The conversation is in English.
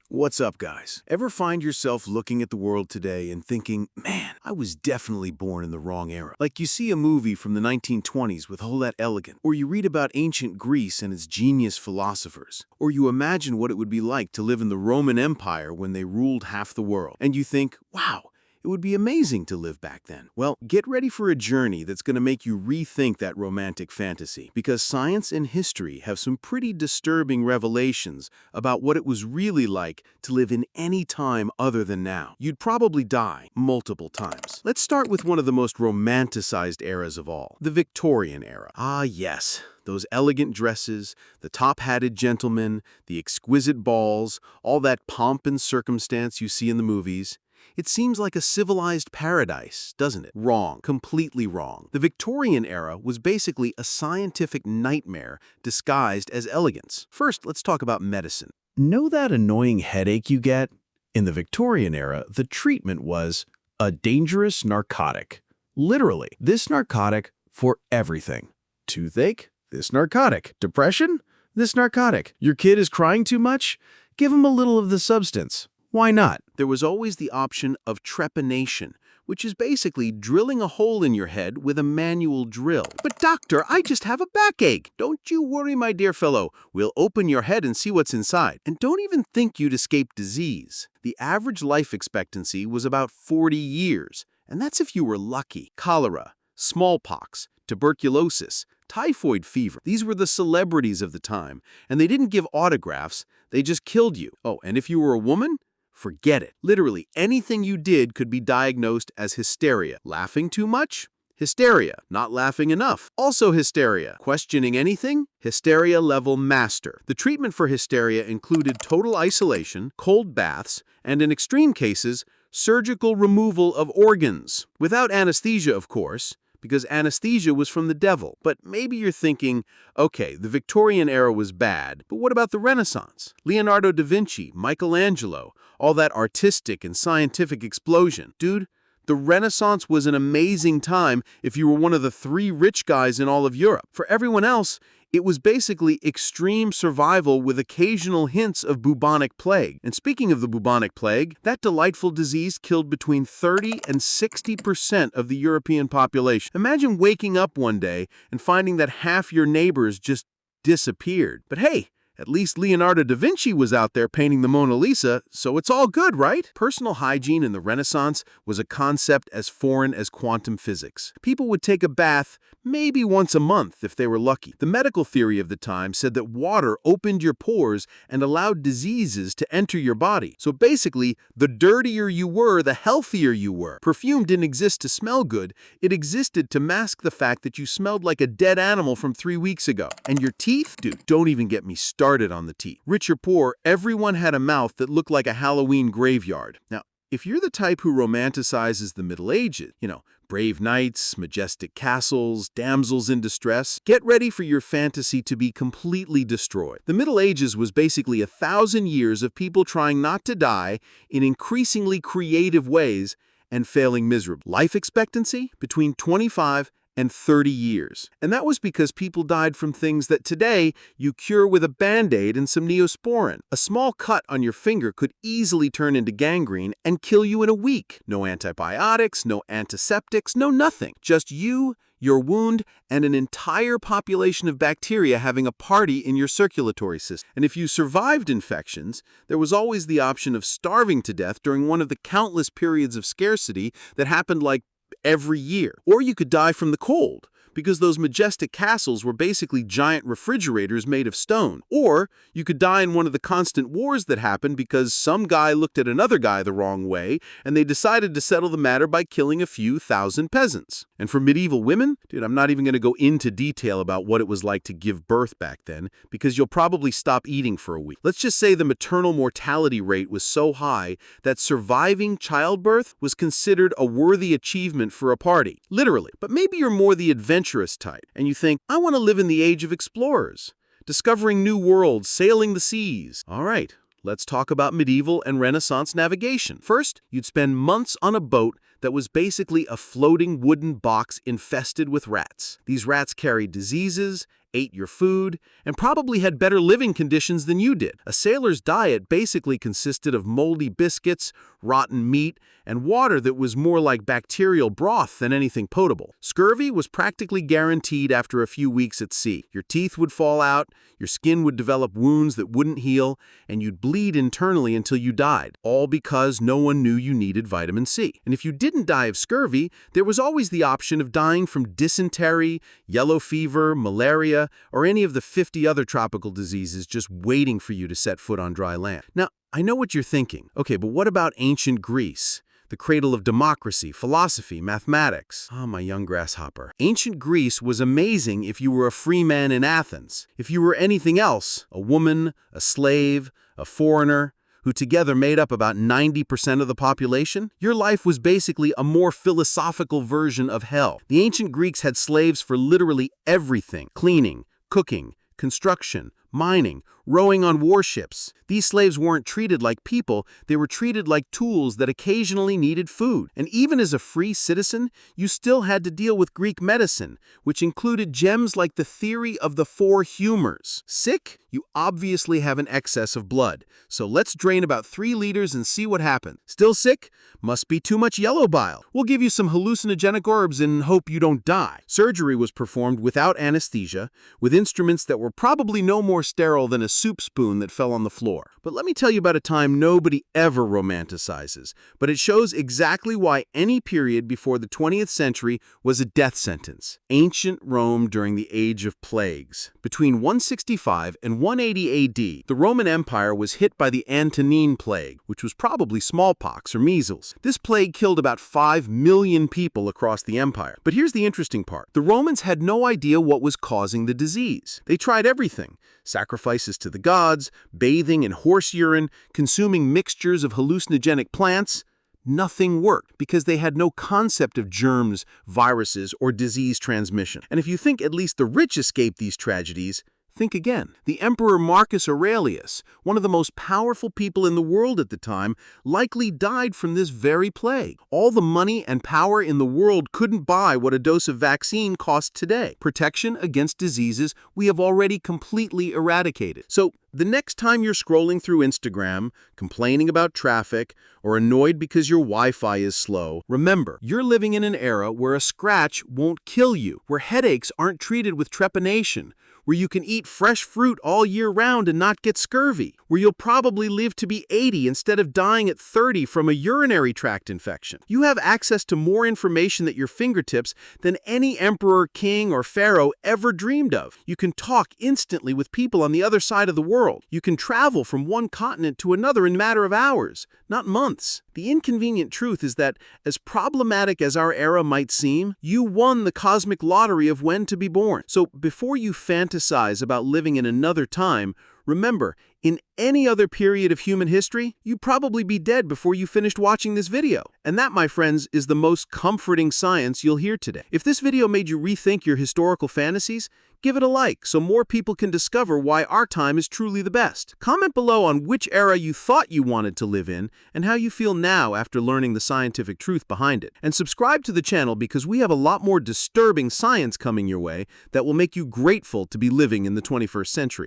What's up, guys? Ever find yourself looking at the world today and thinking, man, I was definitely born in the wrong era? Like you see a movie from the 1920s with all that elegance, or you read about ancient Greece and its genius philosophers, or you imagine what it would be like to live in the Roman Empire when they ruled half the world, and you think, wow, it would be amazing to live back then. Well, get ready for a journey that's going to make you rethink that romantic fantasy, because science and history have some pretty disturbing revelations about what it was really like to live in any time other than now. You'd probably die multiple times. Let's start with one of the most romanticized eras of all, the Victorian era. Ah, yes. Those elegant dresses, the top-hatted gentlemen, the exquisite balls, all that pomp and circumstance you see in the movies. It seems like a civilized paradise, doesn't it? Wrong. Completely wrong. The Victorian era was basically a scientific nightmare disguised as elegance. First, let's talk about medicine. Know that annoying headache you get? In the Victorian era, the treatment was a dangerous narcotic. Literally, this narcotic for everything. Toothache? This narcotic. Depression? This narcotic. Your kid is crying too much? Give him a little of the substance. Why not? There was always the option of trepanation, which is basically drilling a hole in your head with a manual drill. But doctor, I just have a backache. Don't you worry, my dear fellow. We'll open your head and see what's inside. And don't even think you'd escape disease. The average life expectancy was about 40 years, and that's if you were lucky. Cholera, smallpox, tuberculosis, typhoid fever. These were the celebrities of the time, and they didn't give autographs, they just killed you. Oh, and if you were a woman? Forget it. Literally, anything you did could be diagnosed as hysteria. Laughing too much? Hysteria. Not laughing enough? Also hysteria. Questioning anything? Hysteria level master. The treatment for hysteria included total isolation, cold baths, and in extreme cases, surgical removal of organs. Without anesthesia, of course, because anesthesia was from the devil. But maybe you're thinking, okay, the Victorian era was bad, but what about the Renaissance? Leonardo da Vinci, Michelangelo, all that artistic and scientific explosion. Dude, the Renaissance was an amazing time if you were one of the 3 rich guys in all of Europe. For everyone else, it was basically extreme survival with occasional hints of bubonic plague. And speaking of the bubonic plague, that delightful disease killed between 30 and 60% of the European population. Imagine waking up one day and finding that half your neighbors just disappeared. But hey, at least Leonardo da Vinci was out there painting the Mona Lisa, so it's all good, right? Personal hygiene in the Renaissance was a concept as foreign as quantum physics. People would take a bath maybe once a month if they were lucky. The medical theory of the time said that water opened your pores and allowed diseases to enter your body. So basically, the dirtier you were, the healthier you were. Perfume didn't exist to smell good. It existed to mask the fact that you smelled like a dead animal from 3 weeks ago. And your teeth? Dude, don't even get me started on the teeth. Rich or poor, everyone had a mouth that looked like a Halloween graveyard. Now, if you're the type who romanticizes the Middle Ages, brave knights, majestic castles, damsels in distress, get ready for your fantasy to be completely destroyed. The Middle Ages was basically 1,000 years of people trying not to die in increasingly creative ways and failing miserably. Life expectancy? Between 25 and 30 years. And that was because people died from things that today you cure with a Band-Aid and some Neosporin. A small cut on your finger could easily turn into gangrene and kill you in a week. No antibiotics, no antiseptics, no nothing. Just you, your wound, and an entire population of bacteria having a party in your circulatory system. And if you survived infections, there was always the option of starving to death during one of the countless periods of scarcity that happened like every year. Or you could die from the cold, because those majestic castles were basically giant refrigerators made of stone. Or you could die in one of the constant wars that happened because some guy looked at another guy the wrong way, and they decided to settle the matter by killing a few thousand peasants. And for medieval women, dude, I'm not even going to go into detail about what it was like to give birth back then, because you'll probably stop eating for a week. Let's just say the maternal mortality rate was so high that surviving childbirth was considered a worthy achievement for a party. Literally. But maybe you're more the adventurous type, and you think, I want to live in the age of explorers, discovering new worlds, sailing the seas. All right, let's talk about medieval and Renaissance navigation. First, you'd spend months on a boat that was basically a floating wooden box infested with rats. These rats carried diseases, ate your food, and probably had better living conditions than you did. A sailor's diet basically consisted of moldy biscuits, rotten meat, and water that was more like bacterial broth than anything potable. Scurvy was practically guaranteed after a few weeks at sea. Your teeth would fall out, your skin would develop wounds that wouldn't heal, and you'd bleed internally until you died, all because no one knew you needed vitamin C. And if you didn't die of scurvy, there was always the option of dying from dysentery, yellow fever, malaria, or any of the 50 other tropical diseases just waiting for you to set foot on dry land. Now, I know what you're thinking. Okay, but what about ancient Greece? The cradle of democracy, philosophy, mathematics. Ah, my young grasshopper. Ancient Greece was amazing if you were a free man in Athens. If you were anything else, a woman, a slave, a foreigner, who together made up about 90% of the population, your life was basically a more philosophical version of hell. The ancient Greeks had slaves for literally everything: cleaning, cooking, construction, mining, rowing on warships. These slaves weren't treated like people, they were treated like tools that occasionally needed food. And even as a free citizen, you still had to deal with Greek medicine, which included gems like the theory of the four humors. Sick? You obviously have an excess of blood, so let's drain about 3 liters and see what happens. Still sick? Must be too much yellow bile. We'll give you some hallucinogenic herbs and hope you don't die. Surgery was performed without anesthesia, with instruments that were probably no more sterile than a soup spoon that fell on the floor. But let me tell you about a time nobody ever romanticizes, but it shows exactly why any period before the 20th century was a death sentence. Ancient Rome during the Age of Plagues. Between 165 and 180 AD, the Roman Empire was hit by the Antonine Plague, which was probably smallpox or measles. This plague killed about 5 million people across the empire. But here's the interesting part. The Romans had no idea what was causing the disease. They tried everything: sacrifices to the gods, bathing in horse urine, consuming mixtures of hallucinogenic plants. Nothing worked because they had no concept of germs, viruses, or disease transmission. And if you think at least the rich escaped these tragedies, think again. The Emperor Marcus Aurelius, one of the most powerful people in the world at the time, likely died from this very plague. All the money and power in the world couldn't buy what a dose of vaccine costs today. Protection against diseases we have already completely eradicated. So, the next time you're scrolling through Instagram, complaining about traffic, or annoyed because your Wi-Fi is slow, remember, you're living in an era where a scratch won't kill you, where headaches aren't treated with trepanation, where you can eat fresh fruit all year round and not get scurvy, where you'll probably live to be 80 instead of dying at 30 from a urinary tract infection. You have access to more information at your fingertips than any emperor, king, or pharaoh ever dreamed of. You can talk instantly with people on the other side of the world. You can travel from one continent to another in a matter of hours, not months. The inconvenient truth is that, as problematic as our era might seem, you won the cosmic lottery of when to be born. So before you fantasize about living in another time, remember, in any other period of human history, you'd probably be dead before you finished watching this video. And that, my friends, is the most comforting science you'll hear today. If this video made you rethink your historical fantasies, give it a like so more people can discover why our time is truly the best. Comment below on which era you thought you wanted to live in and how you feel now after learning the scientific truth behind it. And subscribe to the channel because we have a lot more disturbing science coming your way that will make you grateful to be living in the 21st century.